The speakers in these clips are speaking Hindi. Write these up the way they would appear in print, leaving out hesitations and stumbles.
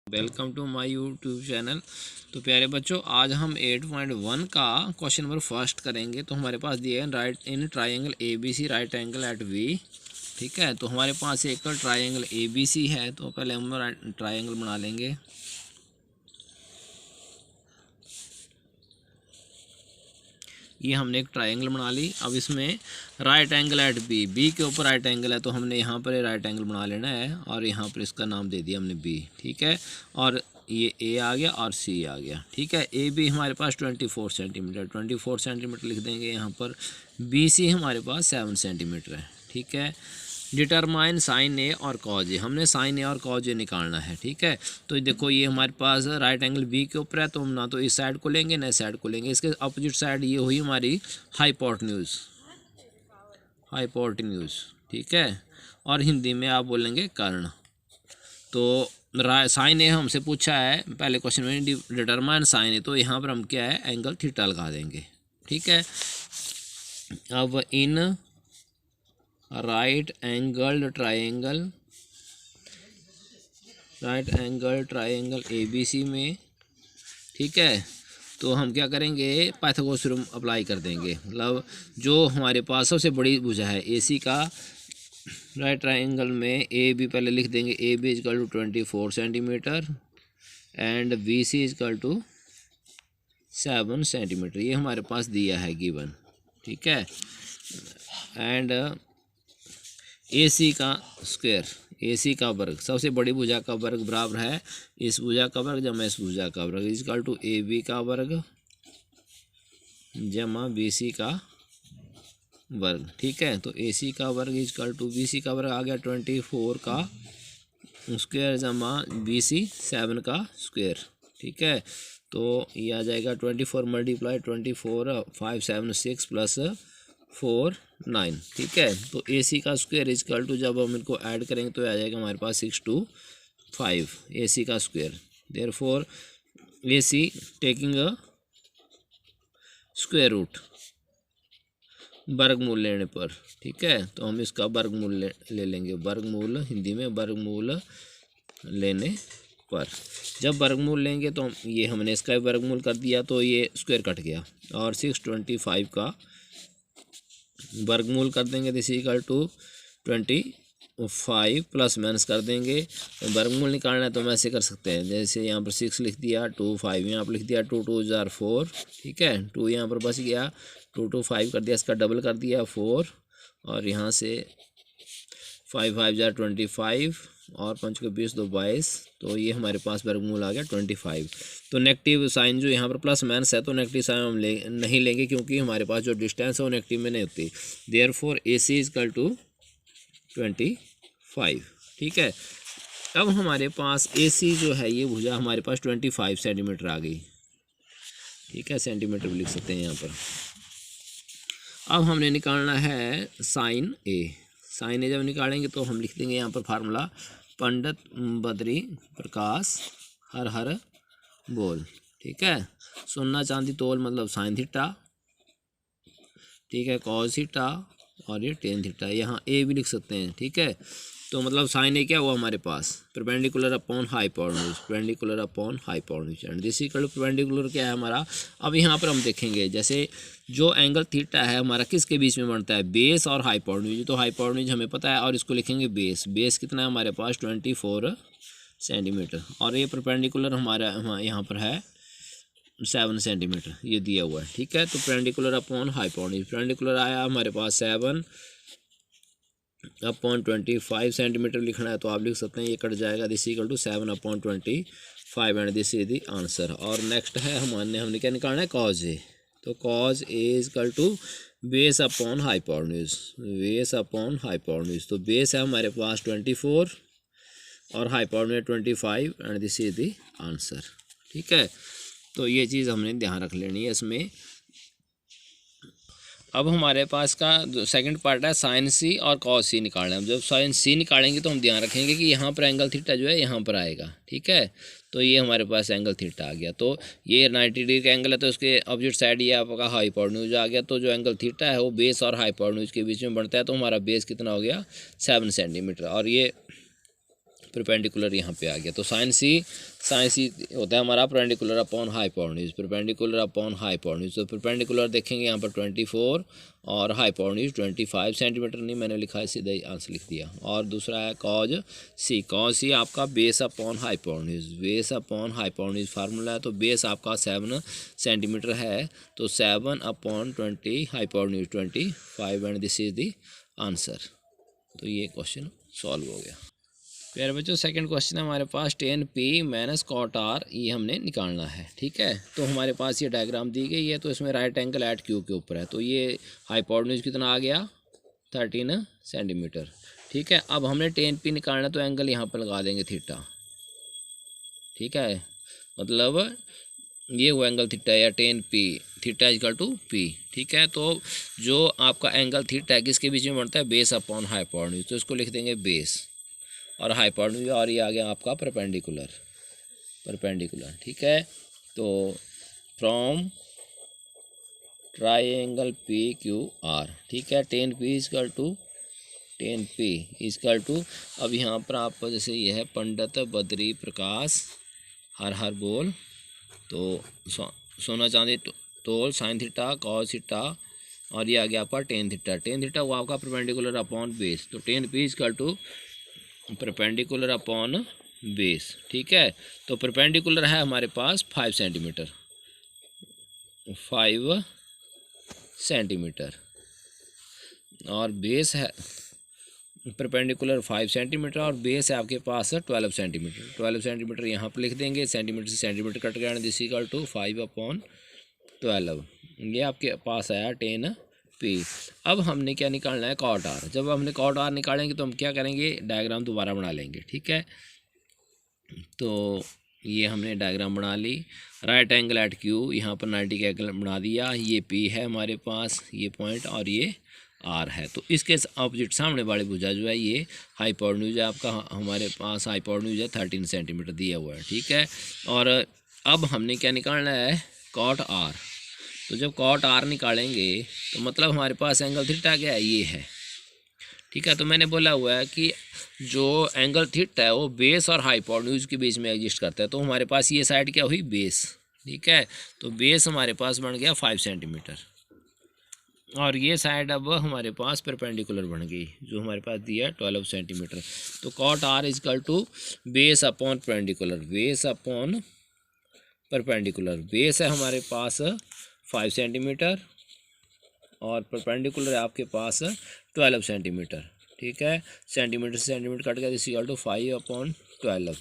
Welcome to my YouTube channel. तो प्यारे बच्चों, आज हम 8.1 का क्वेश्चन नंबर फर्स्ट करेंगे। तो हमारे पास दिया है right in triangle A B C right angle at B. ठीक है, तो हमारे पास एक ट्राइंगल ए बी सी है। तो पहले हम ट्राइंगल बना लेंगे। ये हमने एक ट्राइंगल बना ली। अब इसमें right angle at B, B के ऊपर राइट एंगल है तो हमने यहाँ पर राइट एंगल बना लेना है और यहाँ पर इसका नाम दे दिया हमने बी। ठीक है, और ये ए आ गया और सी आ गया। ठीक है, ए बी हमारे पास 24 सेंटीमीटर, 24 सेंटीमीटर लिख देंगे यहाँ पर। बी सी हमारे पास 7 सेंटीमीटर है। ठीक है, डिटरमाइन साइन ए और कॉज ए, हमने साइन ए और कॉज ए निकालना है। ठीक है, तो देखो ये हमारे पास राइट एंगल बी के ऊपर है तो हम ना तो इस साइड को लेंगे ना इस साइड को लेंगे। इसके अपोजिट साइड ये हुई हमारी हाइपोटेन्यूज, हाइपोटेन्यूज। ठीक है, और हिंदी में आप बोलेंगे कर्ण। तो साइन ए हमसे पूछा है पहले क्वेश्चन में, डिटरमाइन साइन ए, तो यहाँ पर हम क्या है एंगल थीटा लगा देंगे। ठीक है, अब in right angle triangle A B C में, ठीक है, तो हम क्या करेंगे पाइथागोरस थ्योरम अप्लाई कर देंगे। मतलब जो हमारे पास सबसे बड़ी भुजा है ए सी का, राइट ट्राइंगल में ए बी पहले लिख देंगे। A B is equal to 24 centimetre and B C is equal to 7 centimetre. ये हमारे पास दिया है गिवन। ठीक है, एंड ए सी का स्क्वायर, ए सी का वर्ग, सबसे बड़ी भुजा का वर्ग बराबर है इस भुजा का वर्ग जमा इस भुजा का वर्ग, इजकल टू ए बी का वर्ग जमा बी सी का वर्ग। ठीक है, तो ए सी का वर्ग इजकल टू बी सी का वर्ग आ गया 24 का स्क्वायर जमा बी सी 7 का स्क्वायर। ठीक है, तो ये आ जाएगा 24 मल्टीप्लाई 24 5 7 6 प्लस 4 9। ठीक है, तो ए सी का स्क्वायर इजकल टू, जब हम इनको ऐड करेंगे तो आ जाएगा हमारे पास 6 2 5 ए सी का square. Therefore A C taking a square root वर्गमूल लेने पर। ठीक है, तो हम इसका वर्गमूल ले लेंगे। वर्गमूल हिंदी में वर्गमूल लेने पर, जब वर्गमूल लेंगे तो ये हमने इसका वर्गमूल कर दिया तो ये स्क्वायर कट गया, और 625 का वर्गमूल कर देंगे। This equal to 25 plus minus कर देंगे। तो वर्गमूल निकालना है तो हम ऐसे कर सकते हैं, जैसे यहाँ पर 6 लिख दिया, 2 5 यहाँ पर लिख दिया, 2 2 जार 4। ठीक है, 2 यहाँ पर बच गया, 2 2 5 कर दिया, इसका डबल कर दिया 4, और यहाँ से 5 5 जार 25 और 5 को 20 2 22। तो ये हमारे पास वर्गमूल आ गया 25। तो नेगेटिव साइन जो यहाँ पर प्लस माइनस है तो नेगेटिव साइन हम नहीं लेंगे, क्योंकि हमारे पास जो डिस्टेंस है वो नेगेटिव में नहीं होती। Therefore A C is equal to 25। ठीक है, अब हमारे पास ए सी जो है ये भुजा हमारे पास 25 सेंटीमीटर आ गई। ठीक है, सेंटीमीटर भी लिख सकते हैं यहाँ पर। अब हमने निकालना है साइन ए। साइन ए जब निकालेंगे तो हम लिख देंगे यहाँ पर फार्मूला, पंडित बद्री प्रकाश हर हर बोल। ठीक है, सोना चांदी तोल मतलब साइन थीटा। ठीक है, कॉस थीटा और ये टेन थीटा, यहाँ ए भी लिख सकते हैं। ठीक है, तो मतलब साइन ए क्या हुआ हमारे पास, perpendicular upon hypotenuse, perpendicular upon hypotenuse, and this equal to perpendicular क्या है हमारा। अब यहाँ पर हम देखेंगे जैसे जो एंगल थीटा है हमारा किसके बीच में बनता है, बेस और हाइपोटेन्यूज। तो हाइपोटेन्यूज हमें पता है और इसको लिखेंगे बेस। बेस कितना है हमारे पास 24 सेंटीमीटर, और ये परपेंडिकुलर हमारा यहाँ पर है 7 सेंटीमीटर, ये दिया हुआ है। ठीक है, तो परपेंडिकुलर अपॉन हाइपोटेन्यूज, परपेंडिकुलर आया हमारे पास 7 अपॉन 25 सेंटीमीटर लिखना है तो आप लिख सकते हैं, ये कट जाएगा। This equal to 7 upon 25 and this is the answer. और नेक्स्ट है हमने क्या निकालना है, कॉज ए। तो cos A is equal to base upon hypotenuse, base upon hypotenuse. तो बेस है हमारे पास 24 और hypotenuse 25 and this is the answer. ठीक है, तो ये चीज़ हमने ध्यान रख लेनी है इसमें। अब हमारे पास का जो सेकंड पार्ट है साइन सी और कॉस सी निकालना है। जब साइन सी निकालेंगे तो हम ध्यान रखेंगे कि यहाँ पर एंगल थीटा जो है यहाँ पर आएगा। ठीक है, तो ये हमारे पास एंगल थीटा आ गया। तो ये 90 डिग्री का एंगल है तो उसके अपोजिट साइड ये आपका हाइपोटेन्यूज आ गया। तो जो एंगल थीटा है वो बेस और हाइपोटेन्यूज के बीच में बनता है। तो हमारा बेस कितना हो गया 7 सेंटीमीटर, और ये परपेंडिकुलर यहाँ पे आ गया। तो साइन सी होता है हमारा perpendicular upon hypotenuse, perpendicular upon hypotenuse. तो परपेंडिकुलर देखेंगे यहाँ पर 24 और हाइपोटेन्यूज 25 सेंटीमीटर, नहीं मैंने लिखा है, सीधा ही आंसर लिख दिया। और दूसरा है कॉज सी आपका base upon hypotenuse, base upon hypotenuse formula है। तो बेस आपका 7 सेंटीमीटर है, तो 7 upon 20 hypotenuse 25 and this is the answer. तो ये क्वेश्चन सॉल्व हो गया। प्यारे बच्चों सेकंड क्वेश्चन है हमारे पास tan P minus cot R, ये हमने निकालना है। ठीक है, तो हमारे पास ये डायग्राम दी गई है, तो इसमें राइट एंगल एट क्यू के ऊपर है। तो ये हाइपोटेन्यूज कितना आ गया 13 सेंटीमीटर। ठीक है, अब हमने tan P निकालना, तो एंगल यहाँ पर लगा देंगे थीटा। ठीक है, मतलब ये वो एंगल थीटा या tan P, theta equal to P। ठीक है, तो जो आपका एंगल थीटा है किसके बीच में बनता है, बेस अपॉन हाइपोटेन्यूज, तो इसको लिख देंगे बेस और हाइपोटेन्यूज, और ये आ गया आपका परपेंडिकुलर। ठीक है, तो from triangle P Q R. ठीक है, tan P इजकल टू अब यहाँ पर आपको जैसे यह है पंडित बद्री प्रकाश हर हर बोल, तो सोना चांदी तोल साइन थीटा कॉस थीटा, और ये आ गया आपका tan थीटा वो आपका परपेंडिकुलर अपॉन बेस। तो tan P is equal to perpendicular upon base. ठीक है, तो परपेंडिकुलर है हमारे पास 5 सेंटीमीटर, 5 सेंटीमीटर, और बेस है परपेंडिकुलर 5 सेंटीमीटर, और बेस है आपके पास 12 सेंटीमीटर। 12 सेंटीमीटर यहाँ पर लिख देंगे, सेंटीमीटर से सेंटीमीटर कट गया, दिस इक्वल टू 5/12। ये आपके पास आया tan P। अब हमने क्या निकालना है, cot R। जब हमने cot R निकालेंगे तो हम क्या करेंगे, डायग्राम दोबारा बना लेंगे। ठीक है, तो ये हमने डायग्राम बना ली, राइट एंगल एट क्यू, यहाँ पर 90 का एंगल बना दिया, ये P है हमारे पास, ये पॉइंट, और ये R है। तो इसके ऑपोजिट सामने वाली भुजा जो है ये हाइपोटेन्यूज है आपका, हमारे पास हाइपोटेन्यूज है 13 सेंटीमीटर दिया हुआ है। ठीक है, और अब हमने क्या निकालना है, cot R। तो जब cot R निकालेंगे तो मतलब हमारे पास एंगल थीटा क्या है, ये है। ठीक है, तो मैंने बोला हुआ है कि जो एंगल थीटा है वो बेस और हाइपोटेन्यूज के बीच में एग्जिस्ट करता है, तो हमारे पास ये साइड क्या हुई, बेस। ठीक है, तो बेस हमारे पास बन गया 5 सेंटीमीटर, और ये साइड अब हमारे पास परपेंडिकुलर बन गई, जो हमारे पास दिया है 12 सेंटीमीटर। तो cot R is equal to base upon perpendicular, base upon perpendicular. Base है हमारे पास 5 सेंटीमीटर और परपेंडिकुलर है आपके पास 12 सेंटीमीटर। ठीक है, सेंटीमीटर से सेंटीमीटर कट गया, this equal to 5/12।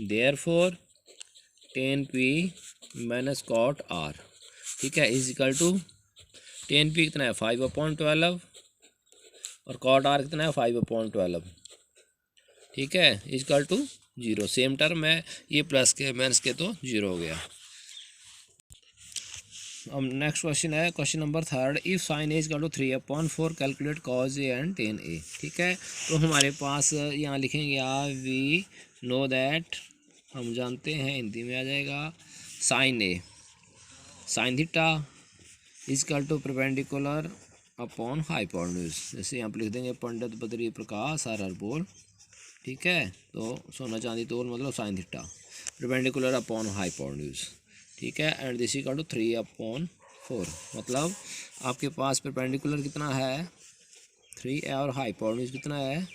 Therefore tan P minus cot R, ठीक है, is equal to tan P कितना है 5/12 और cot R कितना है 5/12। ठीक है, is equal to 0, same term है, ये प्लस के माइनस के तो 0 हो गया। अब नेक्स्ट क्वेश्चन है question number 3, if sine A equal to 3/4 calculate cos A and tan A। ठीक है, तो हमारे पास यहाँ लिखेंगे वी नो दैट, हम जानते हैं, हिंदी में आ जाएगा, sine A sine theta is equal to perpendicular upon hypotenuse. जैसे यहाँ पर लिख देंगे पंडित बद्री प्रकाश हर हर बोल। ठीक है, तो सोना चांदी तोल मतलब sine theta perpendicular upon hypotenuse. ठीक है, एंड दिस इक्वल टू 3/4, मतलब आपके पास परपेंडिकुलर कितना है 3 है और हाइपोटेन्यूज कितना है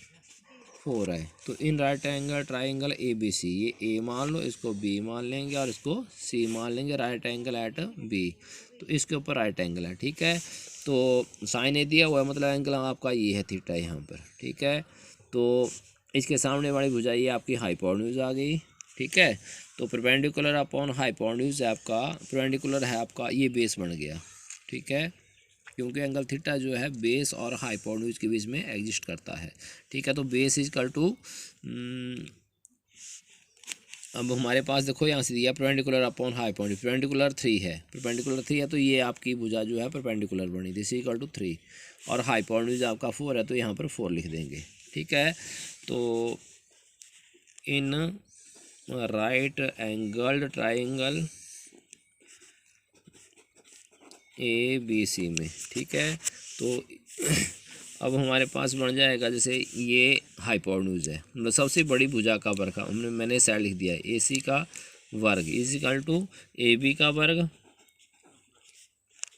4 है। तो in right angle triangle ABC, ये A मान लो, इसको B मान लेंगे और इसको C मान लेंगे, राइट एंगल एट B, तो इसके ऊपर राइट एंगल है। ठीक है, तो साइन ए दिया हुआ है, मतलब एंगल आपका ये है थीटा यहाँ पर। ठीक है, तो इसके सामने वाली भुजा ये आपकी हाइपोटेन्यूज आ गई। ठीक है, तो परपेंडिकुलर अपॉन हाइपोटेन्यूज है आपका, परपेंडिकुलर है आपका, ये बेस बन गया। ठीक है, क्योंकि एंगल थीटा जो है बेस और हाइपोटेन्यूज के बीच में एग्जिस्ट करता है। ठीक है, तो बेस इजकल टू, अब हमारे पास देखो यहाँ से दिया परपेंडिकुलर अपॉन हाइपोटेन्यूज, परपेंडिकुलर 3 है, परपेंडिकुलर 3 है, तो ये आपकी भुजा जो है परपेंडिकुलर बनी, दिस इक्वल टू 3, और हाइपोटेन्यूज आपका 4 है, तो यहाँ पर 4 लिख देंगे। ठीक है, तो in right angled triangle ABC में, ठीक है, तो अब हमारे पास बन जाएगा, जैसे ये हाइपोटेन्यूज है, मतलब सबसे बड़ी भुजा का वर्ग मैंने साइड लिख दिया है, ए सी का वर्ग is equal to A B का वर्ग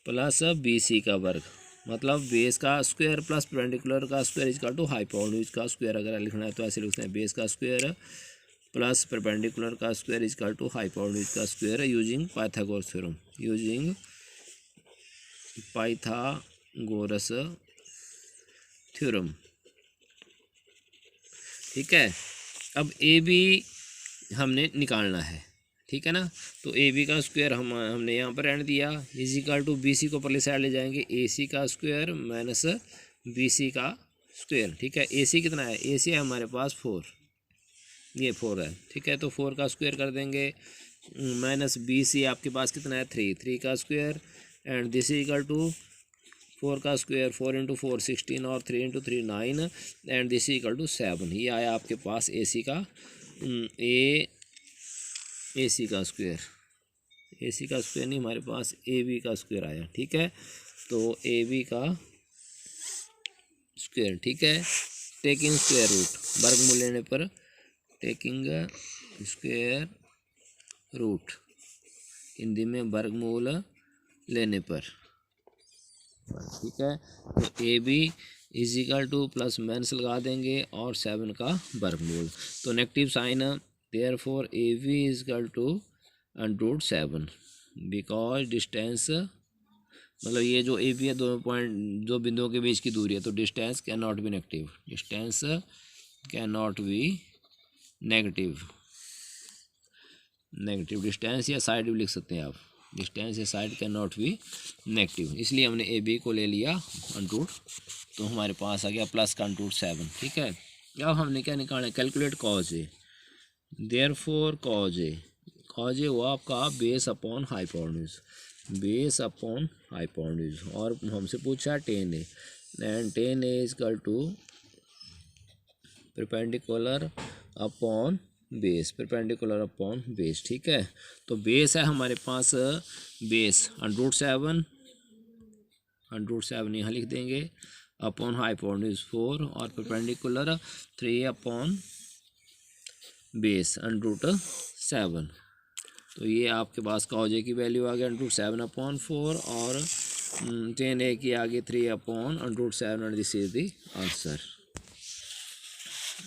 प्लस बी सी का वर्ग, मतलब बेस का स्क्वायर प्लस परपेंडिकुलर का square is equal to hypotenuse का स्क्वायर। अगर लिखना है तो ऐसे लिखते हैं, बेस का स्क्वायर प्लस परपेंडिकुलर का square is equal to hypotenuse का square using Pythagoras theorem, using Pythagoras theorem. ठीक है, अब ए बी हमने निकालना है, ठीक है ना। तो ए बी का स्क्वायर हमने यहाँ पर एंड दिया, is equal to B C को पहले साइड ले जाएंगे, ए सी का स्क्वायर माइनस बी सी का स्क्वायर। ठीक है, ए सी कितना है, ए सी है हमारे पास 4, ये 4 है। ठीक है, तो 4 का स्क्वायर कर देंगे, माइनस बी सी आपके पास कितना है 3 का square, and this is equal to 4 का स्क्वायर, 4 इंटू 4 16 और 3 into 3 9, and this is equal to 7। ये आया आपके पास ए सी का ए सी का स्क्वायर, ए सी का स्क्वायर नहीं, हमारे पास ए बी का स्क्वायर आया। ठीक है, तो ए बी का स्क्वायर। ठीक है, टेकिंग स्क्वायर रूट, वर्गमूल लेने पर टेकिंग स्क्वायर रूट, हिंदी में वर्गमूल लेने पर। ठीक है, तो A B is equal to plus minus लगा देंगे और 7 का वर्गमूल, तो negative sign, therefore A B is equal to √7 because distance, मतलब ये जो ए बी है, दो बिंदुओं के बीच की दूरी है, तो distance can not be negative, distance can not be negative, negative distance या साइड भी लिख सकते हैं आप, डिस्टेंस या side can not be negative, इसलिए हमने ए बी को ले लिया √, तो हमारे पास आ गया प्लस का √7। ठीक है, अब हमने क्या निकालना है, calculate cos A, therefore cos A हुआ आपका base upon hypotenuse, base upon hypotenuse, और हमसे पूछा tan A, and tan A is equal to perpendicular upon base, perpendicular upon base. ठीक है, तो बेस है हमारे पास, बेस √7 यहाँ लिख देंगे, अपॉन हाइपोटेन्यूज 4 और परपेंडिकुलर 3 अपॉन बेस √7। तो ये आपके पास कॉज ए की वैल्यू आ गया √7 अपॉन 4 और टेन ए की आगे 3 upon √7, and this is the answer.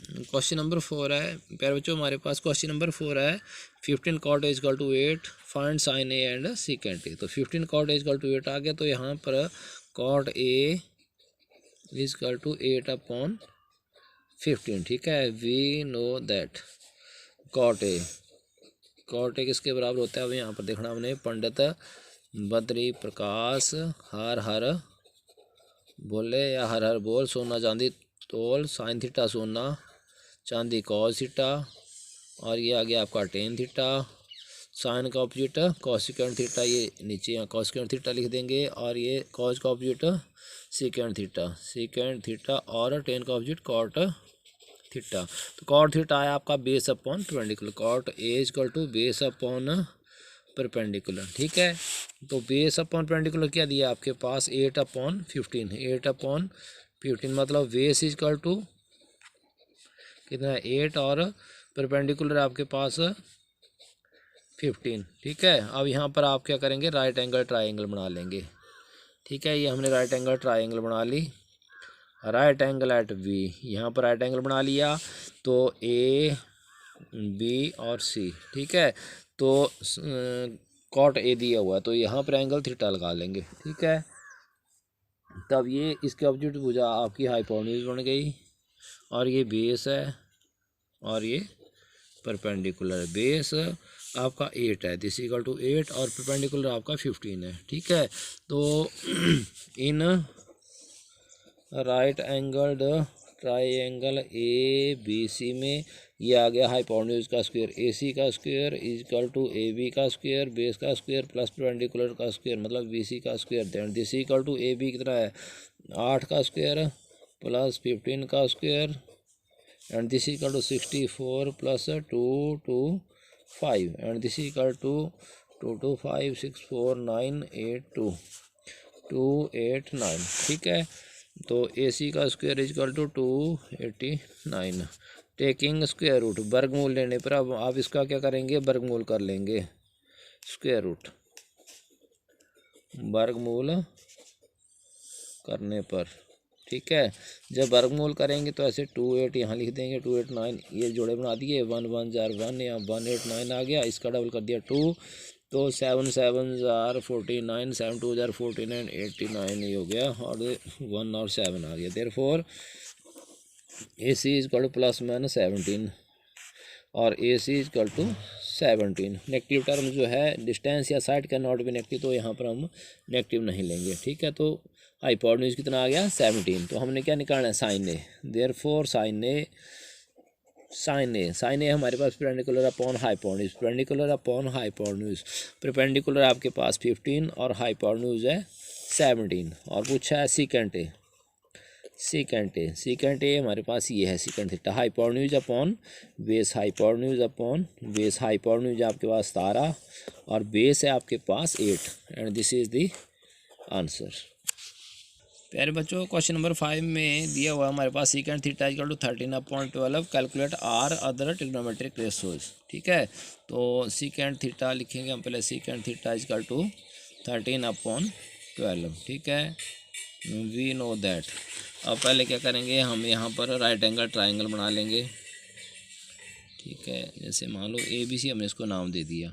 Question number 4 है प्यारे बच्चों, हमारे पास क्वेश्चन नंबर 4 है 15 cot A equal to 8, find sine A and secant A. तो 15 cot A इक्वल टू 8 आ गया, तो यहाँ पर cot A equal to 8 upon 15। ठीक है, we know that cot A किसके बराबर होता है, अब यहाँ पर देखना हमने, पंडित बद्री प्रकाश हर हर बोले या हर हर बोल, सोना चांदी तोल, साइन थीटा सोना चांदी कॉस थीटा, और ये आ गया आपका टेन थीटा, साइन का ऑपोजिट कॉसिकेंट थीटा, ये नीचे यहाँ कॉसिकेंट थीटा लिख देंगे, और ये कॉस का ऑपोजिट सीकेंट थीटा, और टेन का ऑपोजिट कॉट थीटा। तो कॉट थीटा आया आपका base upon perpendicular, cot A equal to base upon perpendicular. ठीक है, तो बेस अपॉन परपेंडिकुलर क्या दिया आपके पास, 8 अपॉन 15, 8 अपॉन 15, मतलब बेस इक्वल टू कितना है 8 और परपेंडिकुलर आपके पास 15। ठीक है, अब यहाँ पर आप क्या करेंगे, राइट एंगल ट्राइंगल बना लेंगे। ठीक है, ये हमने राइट एंगल ट्राइंगल बना ली, राइट एंगल एट बी, यहाँ पर राइट एंगल बना लिया, तो ए बी और सी। ठीक है, तो कॉट ए दिया हुआ है, तो यहाँ पर एंगल थीटा लगा लेंगे। ठीक है, तब ये इसके ऑपोजिट भुजा आपकी हाइपोटेन्यूज बन गई, और ये बेस है और ये परपेंडिकुलर, बेस आपका 8 है, दिस इक्वल टू 8 और परपेंडिकुलर आपका 15 है। ठीक है, तो in right angled triangle A B C में ये आ गया हाइपोटेन्यूज का स्क्वायर, ए सी का square is equal to A B का स्क्वायर, बेस का स्क्वायर प्लस परपेंडिकुलर का स्क्वायर, मतलब बी सी का square, then this equal to A B कितना है 8 का स्क्वायर प्लस 15 का square, and this equal to 64 plus 2 to 5, and this equal to 2 to 5 6 4 9 8 2 2 8 9। ठीक है, तो AC का square is equal to 289। Taking square root, वर्गमूल लेने पर अब आप इसका क्या करेंगे, वर्गमूल कर लेंगे। स्क्वायर रूट वर्गमूल करने पर, ठीक है। जब वर्गमूल करेंगे तो ऐसे 28 यहाँ लिख देंगे, 289 ये जोड़े बना दिए, 1 1 जार 1 या 189 आ गया, इसका डबल कर दिया 2, तो 7 7 जार 49, 7 2 जार 49, 89 ये हो गया, और 1 और 7 आ गया। Therefore AC is equal to plus minus 17 और AC is equal to 17। Negative term जो है डिस्टेंस या साइड का नॉट भी नेगेटिव, तो यहाँ पर हम नेगेटिव नहीं लेंगे, ठीक है। तो हाइपोटेन्यूज कितना आ गया 17, तो हमने क्या निकालना है sine A. Therefore sine A हमारे पास perpendicular upon hypotenuse, perpendicular upon hypotenuse, perpendicular आपके पास 15 और हाइपोटेन्यूज है 17, और पूछा है सीकेंट ए हमारे पास ये है secant theta. Hypotenuse upon base, hypotenuse upon base, hypotenuse आपके पास 17 और बेस है आपके पास 8, and this is the answer. प्यारे बच्चों, क्वेश्चन नंबर 5 में दिया हुआ हमारे पास secant theta equal to 13/12, calculate are other trigonometric ratios, ठीक है। तो सीकेंट थीटा लिखेंगे हम पहले, सीकेंट थीटा इक्वल टू 13/12, ठीक है। We know that. अब पहले क्या करेंगे, हम यहाँ पर राइट एंगल ट्राइंगल बना लेंगे, ठीक है। जैसे मान लो ABC हमने इसको नाम दे दिया,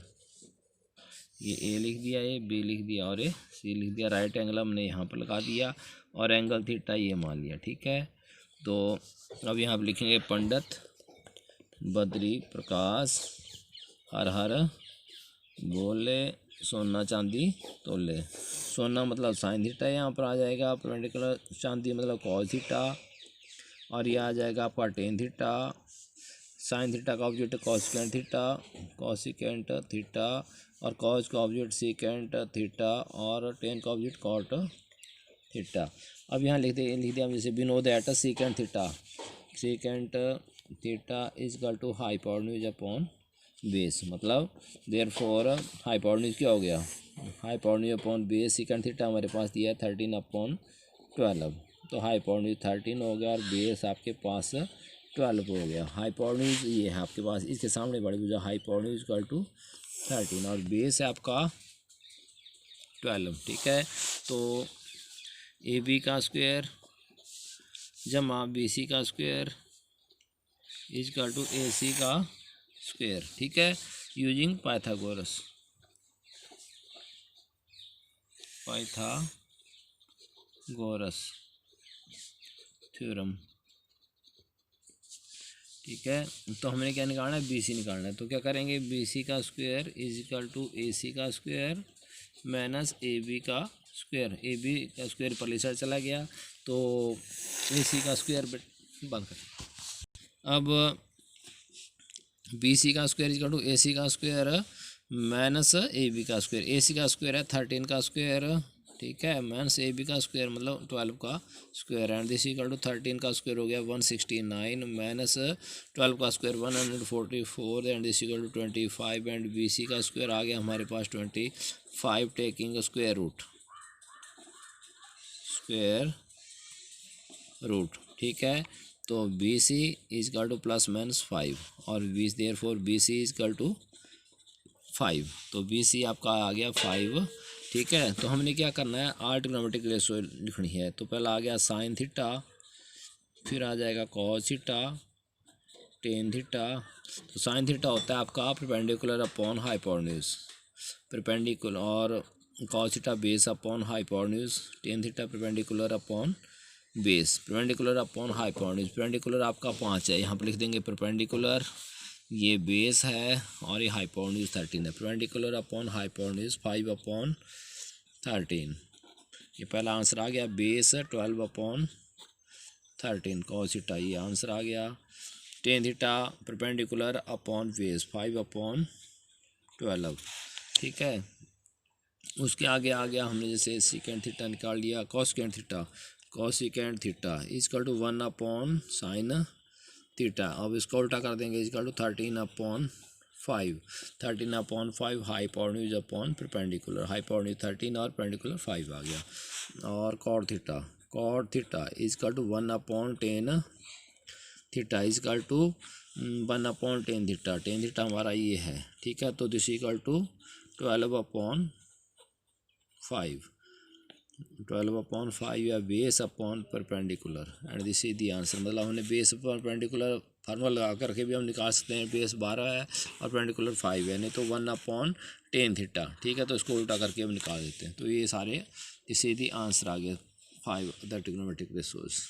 ये A लिख दिया, ये B लिख दिया और ये C लिख दिया। राइट एंगल हमने यहाँ पर लगा दिया और एंगल थीटा ये मान लिया, ठीक है। तो अब यहाँ पर लिखेंगे पंडित बद्री प्रकाश हर हर बोले सोना चांदी तोले। सोना मतलब साइन थीटा यहाँ पर आ जाएगा, परपेंडिकुलर चांदी मतलब कॉस थीटा, और ये आ जाएगा आपका टेन थीटा। साइन थीटा का object cosecant theta, cosecant theta, और कॉस का ऑब्जेक्ट सीकेंट थीटा, और टेन का ऑब्जेक्ट कॉट थीटा। अब यहाँ लिख दिया हम, जैसे we know that secant theta is equal to hypotenuse upon base, मतलब देयरफॉर हाइपोटेन्यूज क्या हो गया, hypotenuse upon base. Secant theta हमारे पास दिया है 13/12, तो हाइपोटेन्यूज 13 हो गया और बेस आपके पास 12 हो गया। हाइपोटेन्यूज ये है आपके पास, इसके सामने बड़ी भुजा, हाइपोटेन्यूज इक्वल टू 13 और बेस है आपका 12, ठीक है। तो AB का स्क्वायर जमा BC का square is equal to AC का स्क्वायर, ठीक है। यूजिंग पाइथागोरस थ्योरम, ठीक है। तो हमने क्या निकालना है, BC निकालना है। तो क्या करेंगे, BC का square is equal to AC का स्क्वायर माइनस AB का स्क्वायर। AB का स्क्वायर पहले साइड चला गया, तो AC का स्क्वायर बंद कर। अब BC का स्क्वायर इक्वल टू AC का स्क्वायर माइनस AB का स्क्वायर। AC का स्क्वायर है 13 का स्क्वायर, ठीक है, माइनस AB का स्क्वायर मतलब 12 का square, and this equal to 13 का स्क्वायर हो गया 169 माइनस 12 का square 144, and this equal to 25, and BC का स्क्वायर आ गया हमारे पास 25, टेकिंग स्क्वायर रूट, ठीक है। तो BC is equal to plus minus 5 और therefore BC is equal to 5, तो BC आपका आ गया 5, ठीक है। तो हमने क्या करना है, आर ट्रिग्नोमेट्रिक रेशो लिखनी है। तो पहला आ गया साइन थीटा, फिर आ जाएगा कॉस थीटा, टेन थीटा। तो साइन थीटा होता है आपका परपेंडिकुलर अपॉन हाइपोटेन्यूज, परपेंडिकुलर, और cos theta base upon hypotenuse, tan theta perpendicular upon base, perpendicular upon hypotenuse. Perpendicular आपका 5 है, यहाँ पर लिख देंगे परपेंडिकुलर, ये बेस है और ये हाइपोटेन्यूज 13 है। परपेंडिकुलर अपॉन हाइपोटेन्यूज 5/13, ये पहला आंसर आ गया। बेस 12/13 कॉस थीटा, ये आंसर आ गया। Tan theta perpendicular upon base 5/12, ठीक है। उसके आगे आ गया हमने जैसे सीकेंट थीटा निकाल लिया, cosecant theta is equal to 1/sin theta. अब इसको उल्टा कर देंगे, is equal to 13/5, 13/5 hypotenuse upon perpendicular, hypotenuse 13 और परपेंडिकुलर 5 आ गया। और cot cot theta is equal to 1/10 theta is equal to 1/10 theta. Tan theta हमारा ये है, ठीक है। तो दिस इक्वल टू 12/5 या base upon perpendicular and this is the answer. मतलब हमने बेस परपेंडिकुलर फार्मूला लगा करके भी हम निकाल सकते हैं। बेस 12 है और परपेंडिकुलर 5 है, नहीं तो 1/10 थीटा, ठीक है। तो इसको उल्टा करके हम निकाल देते हैं। तो ये सारे दिस इज दी आंसर आ गया 5 द ट्रिग्नोमेट्रिक रेशियोज।